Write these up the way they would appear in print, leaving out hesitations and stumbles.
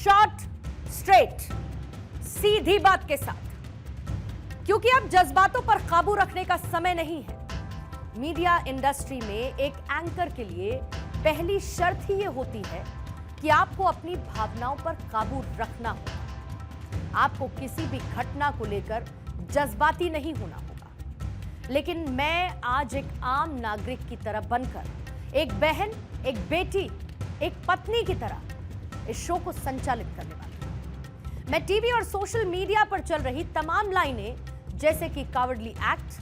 Short, straight, सीधी बात के साथ, क्योंकि अब जज्बातों पर काबू रखने का समय नहीं है। मीडिया इंडस्ट्री में एक एंकर के लिए पहली शर्त ही ये होती है कि आपको अपनी भावनाओं पर काबू रखना होगा। आपको किसी भी घटना को लेकर जज्बाती नहीं होना होगा। लेकिन मैं आज एक आम नागरिक की तरह बनकर, एक बहन, एक बेटी, एक पत्नी की तरह इस शो को संचालित करने वाली हूं। मैं टीवी और सोशल मीडिया पर चल रही तमाम लाइनें, जैसे कि cowardly act,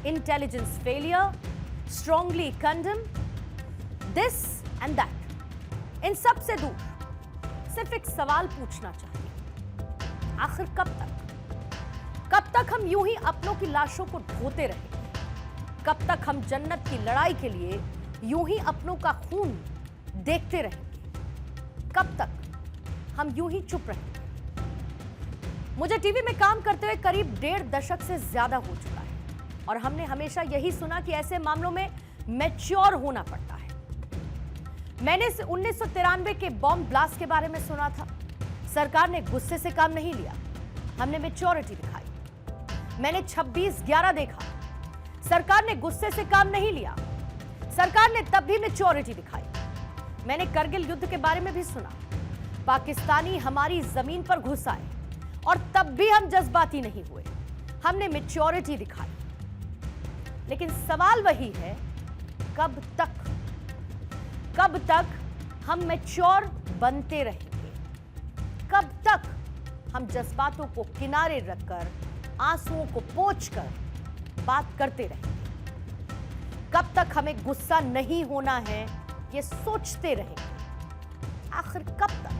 intelligence failure, strongly condemn, this and that, इन सब से दूर सिर्फ एक सवाल पूछना चाहिए। आखिर कब तक हम यूं ही अपनों की लाशों को ढोते रहेंगे? कब तक हम जन्नत की लड़ाई के लिए यूं ही अपनों का खून देखते रहेंगे? कब तक हम यूं ही चुप रहेंगे? मुझे टीवी में काम करते हुए करीब 1.5 दशक से ज्यादा हो चुका है और हमने हमेशा यही सुना कि ऐसे मामलों में मैच्योर होना पड़ता है। मैंने 1993 के बॉम्ब ब्लास्ट के बारे में सुना था। सरकार ने गुस्से से काम नहीं लिया, हमने मैच्योरिटी दिखाई। मैंने 26/11 देखा, सरकार ने गुस्से से काम नहीं लिया, सरकार ने तब भी मैच्योरिटी दिखाई। मैंने करगिल युद्ध के बारे में भी सुना, पाकिस्तानी हमारी जमीन पर घुस आए और तब भी हम जज्बाती नहीं हुए, हमने मैच्योरिटी दिखाई। लेकिन सवाल वही है, कब तक हम मैच्योर बनते रहेंगे? कब तक हम जज्बातों को किनारे रखकर, आंसुओं को पोंछकर बात करते रहेंगे? कब तक हमें गुस्सा नहीं होना है, ये सोचते रहेंगे? आखिर कब तक?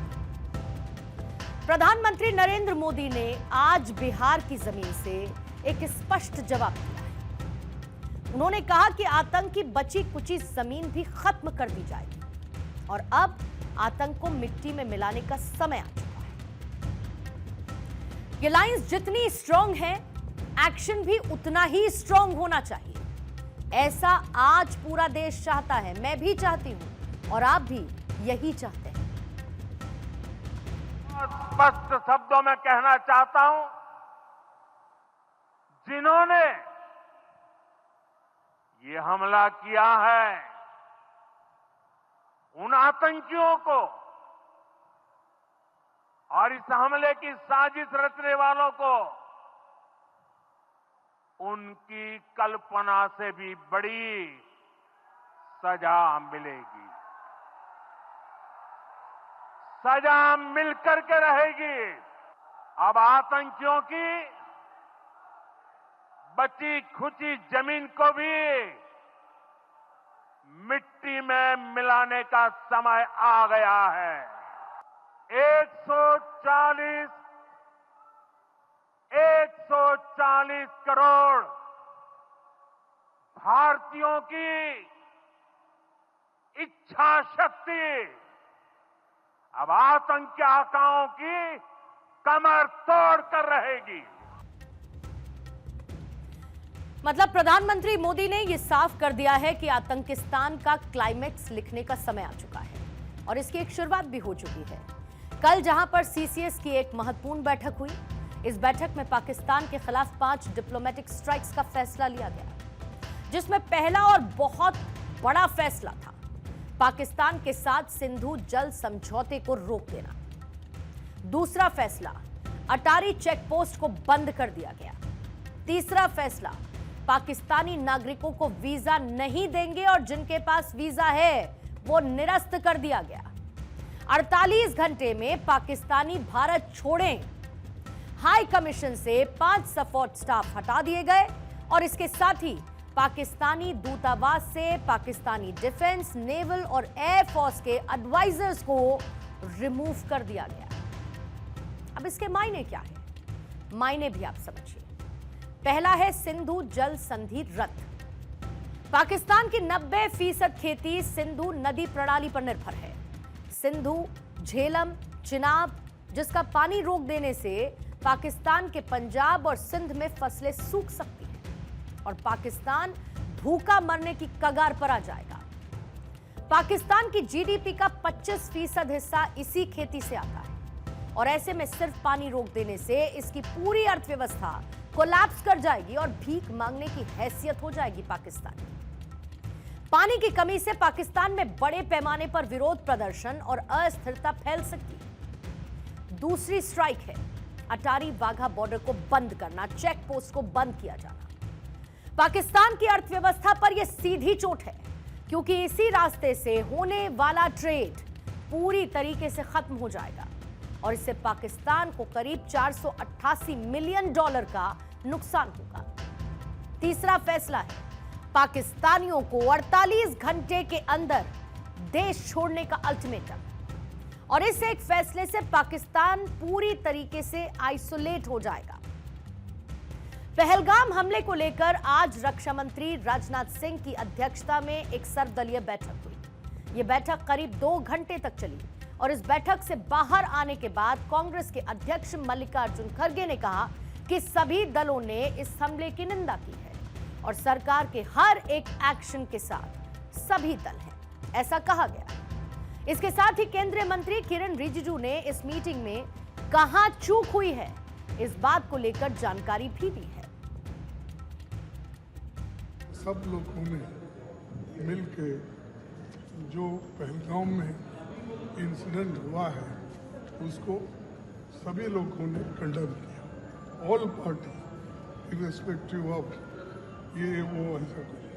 प्रधानमंत्री नरेंद्र मोदी ने आज बिहार की जमीन से एक स्पष्ट जवाब दिया है। उन्होंने कहा कि आतंक की बची कुची जमीन भी खत्म कर दी जाएगी और अब आतंक को मिट्टी में मिलाने का समय आ चुका है। ये लाइंस जितनी स्ट्रांग है, एक्शन भी उतना ही स्ट्रांग होना चाहिए। ऐसा आज पूरा देश चाहता है, मैं भी चाहती हूं और आप भी यही चाहते हैं। स्पष्ट शब्दों में कहना चाहता हूं, जिन्होंने ये हमला किया है, उन आतंकियों को और इस हमले की साजिश रचने वालों को उनकी कल्पना से भी बड़ी सजा मिलेगी। सजा मिलकर के रहेगी। अब आतंकियों की बची खुची जमीन को भी मिट्टी में मिलाने का समय आ गया है। 140 करोड़ भारतीयों की इच्छा शक्ति अब आतंक के आकाओं की कमर तोड़ कर रहेगी। मतलब प्रधानमंत्री मोदी ने यह साफ कर दिया है कि आतंकिस्तान का क्लाइमेक्स लिखने का समय आ चुका है और इसकी एक शुरुआत भी हो चुकी है। कल जहां पर सीसीएस की एक महत्वपूर्ण बैठक हुई, इस बैठक में पाकिस्तान के खिलाफ 5 डिप्लोमेटिक स्ट्राइक्स का फैसला लिया गया, जिसमें पहला और बहुत बड़ा फैसला था पाकिस्तान के साथ सिंधु जल समझौते को रोक देना। दूसरा फैसला, अटारी चेक पोस्ट को बंद कर दिया गया। तीसरा फैसला, पाकिस्तानी नागरिकों को वीजा नहीं देंगे और जिनके पास वीजा है वो निरस्त कर दिया गया। 48 घंटे में पाकिस्तानी भारत छोड़ें हाई कमीशन से 5 सपोर्ट स्टाफ हटा दिए गए और इसके साथ ही पाकिस्तानी दूतावास से पाकिस्तानी डिफेंस, नेवल और एयरफोर्स के एडवाइजर्स को रिमूव कर दिया गया। अब इसके मायने क्या है? मायने भी आप समझिए। पहला है सिंधु जल संधि रद्द। पाकिस्तान की 90% खेती सिंधु नदी प्रणाली पर निर्भर है। सिंधु, झेलम, चिनाब, जिसका पानी रोक देने से पाकिस्तान के पंजाब और सिंध में फसलें सूख सकती हैं और पाकिस्तान भूखा मरने की कगार पर आ जाएगा। पाकिस्तान की जीडीपी का 25% हिस्सा इसी खेती से आता है। और ऐसे में सिर्फ पानी रोक देने से इसकी पूरी अर्थव्यवस्था कोलैप्स कर जाएगी और भीख मांगने की हैसियत हो जाएगी पाकिस्तान की। पानी की कमी से पाकिस्तान में बड़े पैमाने पर विरोध प्रदर्शन और अस्थिरता फैल सकती है। दूसरी स्ट्राइक है अटारी वाघा बॉर्डर को बंद करना, चेक पोस्ट को बंद किया जाना। पाकिस्तान की अर्थव्यवस्था पर यह सीधी चोट है, क्योंकि इसी रास्ते से होने वाला ट्रेड पूरी तरीके से खत्म हो जाएगा और इससे पाकिस्तान को करीब 488 मिलियन डॉलर का नुकसान होगा। तीसरा फैसला है पाकिस्तानियों को 48 घंटे के अंदर देश छोड़ने का अल्टीमेटम, और इस एक फैसले से पाकिस्तान पूरी तरीके से आइसोलेट हो जाएगा। पहलगाम हमले को लेकर आज रक्षा मंत्री राजनाथ सिंह की अध्यक्षता में एक सर्वदलीय बैठक हुई। यह बैठक करीब 2 घंटे तक चली और इस बैठक से बाहर आने के बाद कांग्रेस के अध्यक्ष मल्लिकार्जुन खड़गे ने कहा कि सभी दलों ने इस हमले की निंदा की है और सरकार के हर एक एक्शन के साथ सभी दल हैं, ऐसा कहा गया। इसके साथ ही केंद्रीय मंत्री किरण रिजिजू ने इस मीटिंग में कहां चूक हुई है इस बात को लेकर जानकारी भी दी है। सब लोगों ने मिलकर जो पहलगाम में इंसिडेंट हुआ है उसको सभी लोगों ने कंडेम किया। ऑल पार्टी इर्रेस्पेक्टिव ऑफ ये वो ऐसा कुछ